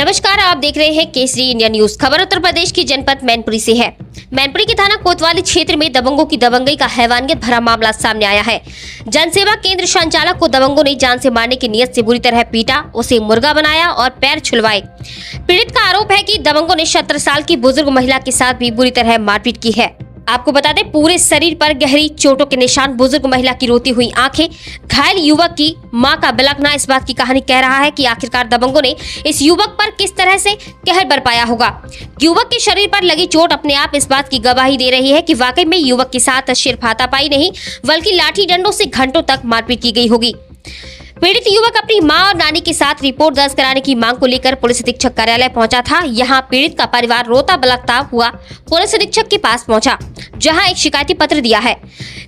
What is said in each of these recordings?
नमस्कार, आप देख रहे हैं केसरी इंडिया न्यूज। खबर उत्तर प्रदेश की जनपद मैनपुरी से है। मैनपुरी के थाना कोतवाली क्षेत्र में दबंगों की दबंगई का हैवानियत भरा मामला सामने आया है। जनसेवा केंद्र संचालक को दबंगों ने जान से मारने की नियत से बुरी तरह पीटा, उसे मुर्गा बनाया और पैर छुलवाए। पीड़ित का आरोप है कि दबंगों ने 17 साल की बुजुर्ग महिला के साथ भी बुरी तरह मारपीट की है। आपको बता दें, पूरे शरीर पर गहरी चोटों के निशान, बुजुर्ग महिला की रोती हुई आंखें, घायल युवक की मां का बिलखना इस बात की कहानी कह रहा है कि आखिरकार दबंगों ने इस युवक पर किस तरह से कहर बरपाया होगा। युवक के शरीर पर लगी चोट अपने आप इस बात की गवाही दे रही है कि वाकई में युवक के साथ सिर्फ हाथापाई नहीं बल्कि लाठी डंडों से घंटों तक मारपीट की गई होगी। पीड़ित युवक अपनी मां और नानी के साथ रिपोर्ट दर्ज कराने की मांग को लेकर पुलिस अधीक्षक कार्यालय पहुंचा था। यहां पीड़ित का परिवार रोता बिलखता हुआ पुलिस अधीक्षक के पास पहुंचा, जहां एक शिकायती पत्र दिया है।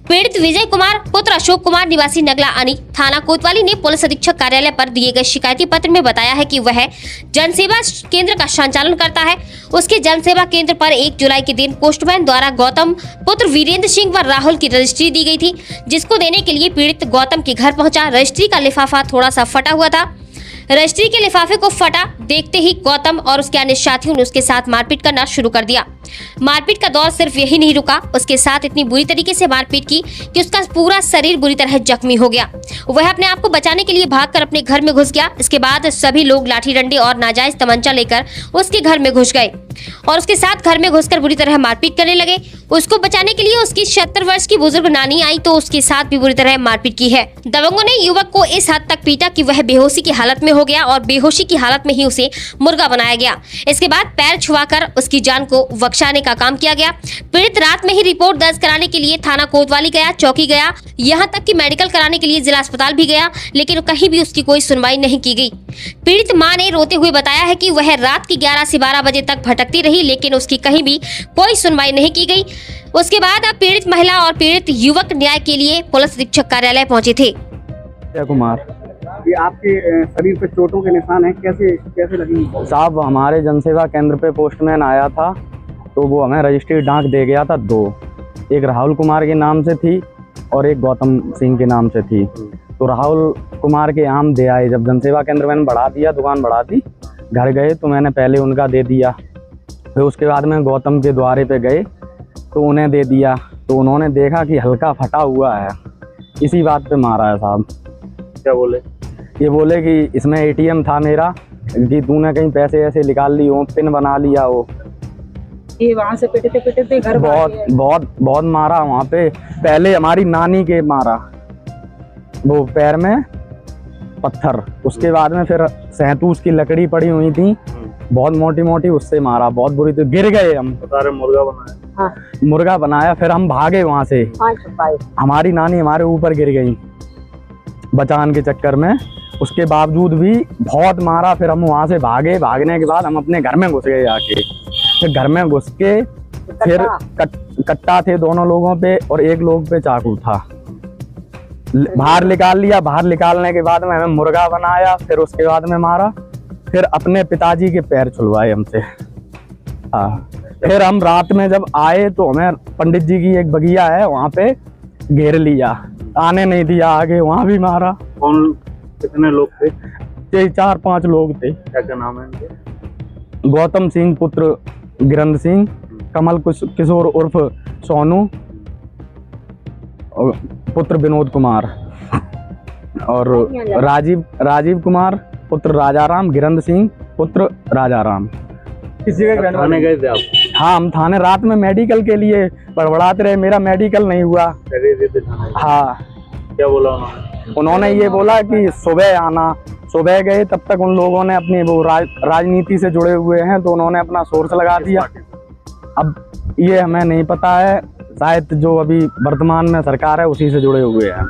पीड़ित विजय कुमार पुत्र अशोक कुमार निवासी नगला अनी थाना कोतवाली ने पुलिस अधीक्षक कार्यालय पर दिए गए शिकायती पत्र में बताया है कि वह जनसेवा केंद्र का संचालन करता है। उसके जनसेवा केंद्र पर 1 जुलाई के दिन पोस्टमैन द्वारा गौतम पुत्र वीरेंद्र सिंह व राहुल की रजिस्ट्री दी गई थी, जिसको देने के लिए पीड़ित गौतम के घर पहुंचा। रजिस्ट्री का लिफाफा थोड़ा सा फटा हुआ था। रजिस्ट्री के लिफाफे को फटा देखते ही गौतम और उसके अन्य साथियों ने उसके साथ मारपीट करना शुरू कर दिया। मारपीट का दौर सिर्फ यही नहीं रुका, उसके साथ इतनी बुरी तरीके से मारपीट की कि उसका पूरा शरीर बुरी तरह जख्मी हो गया। वह अपने आप को बचाने के लिए भागकर अपने घर में घुस गया। इसके बाद सभी लोग लाठी डंडे और नाजायज तमंचा लेकर उसके घर में घुस गए और उसके साथ घर में घुसकर बुरी तरह मारपीट करने लगे। उसको बचाने के लिए उसकी 76 वर्ष की बुजुर्ग नानी आई तो उसके साथ भी बुरी तरह मारपीट की है। दबंगों ने युवक को इस हद तक पीटा कि वह बेहोशी की हालत में हो गया और बेहोशी की हालत में ही उसे मुर्गा बनाया गया। इसके बाद पैर छुआकर उसकी जान को बख्शाने का काम किया गया। पीड़ित रात में ही रिपोर्ट दर्ज कराने के लिए थाना कोतवाली गया, चौकी गया, यहाँ तक कि मेडिकल कराने के लिए जिला अस्पताल भी गया, लेकिन कहीं भी उसकी कोई सुनवाई नहीं की गई। पीड़ित मां ने रोते हुए बताया है कि वह रात की 11 से 12 बजे तक भटकती रही, लेकिन उसकी कहीं भी कोई सुनवाई नहीं की गई। उसके बाद अब पीड़ित महिला और पीड़ित युवक न्याय के लिए पुलिस अधीक्षक कार्यालय पहुंचे थे। कुमार, ये आपके शरीर पे चोटों के निशान हैं, कैसे लगी? साहब हमारे जनसेवा केंद्र पे पोस्टमैन आया था तो वो हमें रजिस्ट्री डाक दे गया था 2, एक राहुल कुमार के नाम से थी और एक गौतम सिंह के नाम से थी। तो राहुल कुमार के यहाँ दे आए। जब जनसेवा केंद्र मैंने बढ़ा दिया, दुकान बढ़ा दी, घर गए तो मैंने पहले उनका दे दिया। फिर उसके बाद में गौतम के द्वारे पे गए तो उन्हें दे दिया तो उन्होंने देखा कि हल्का फटा हुआ है। इसी बात पे मारा है साहब। क्या बोले? ये बोले कि इसमें ATM था मेरा, कि तूने कहीं पैसे ऐसे निकाल ली हो, पिन बना लिया हो। ये वहाँ से पिटते घर बहुत मारा वहाँ पे। पहले हमारी नानी के मारा वो पैर में पत्थर, उसके बाद में फिर सहतूस की लकड़ी पड़ी हुई थी बहुत मोटी मोटी, उससे मारा बहुत बुरी। तो गिर गए हम, मुर्गा बनाया। हाँ। मुर्गा बनाया, फिर हम भागे वहाँ से। हमारी नानी हमारे ऊपर गिर गई बचान के चक्कर में। उसके बावजूद भी बहुत मारा। फिर हम वहाँ से भागे। भागने के बाद हम अपने घर में घुस गए आके। फिर घर में घुस के फिर कट्टा थे दोनों लोगों पे और एक लोग पे चाकू था। बाहर निकाल लिया। बाहर निकालने के बाद में हमें मुर्गा बनाया। फिर उसके बाद में मारा। फिर अपने पिताजी के पैर छुलवाए हमसे। हाँ, फिर हम रात में जब आए तो हमें पंडित जी की एक बगिया है, वहाँ पे घेर लिया, आने नहीं दिया आगे। वहाँ भी मारा। कौन, कितने लोग थे? 4-5 लोग थे। क्या नाम है इनके? गौतम सिंह पुत्र वीरेंद्र सिंह, कमल किशोर उर्फ सोनू, और पुत्र विनोद कुमार, और राजीव कुमार पुत्र राजाराम, वीरेंद्र सिंह पुत्र राजाराम। किसी के थाने गए थे आप? हाँ, हम थाने रात में मेडिकल के लिए बड़बड़ाते रहे, मेरा मेडिकल नहीं हुआ। हाँ। क्या बोला उन्होंने? ये बोला कि सुबह आना। सुबह गए, तब तक उन लोगों ने अपनी वो राजनीति से जुड़े हुए हैं तो उन्होंने अपना सोर्स लगा दिया। अब ये हमें नहीं पता है, शायद जो अभी वर्तमान में सरकार है उसी से जुड़े हुए हैं।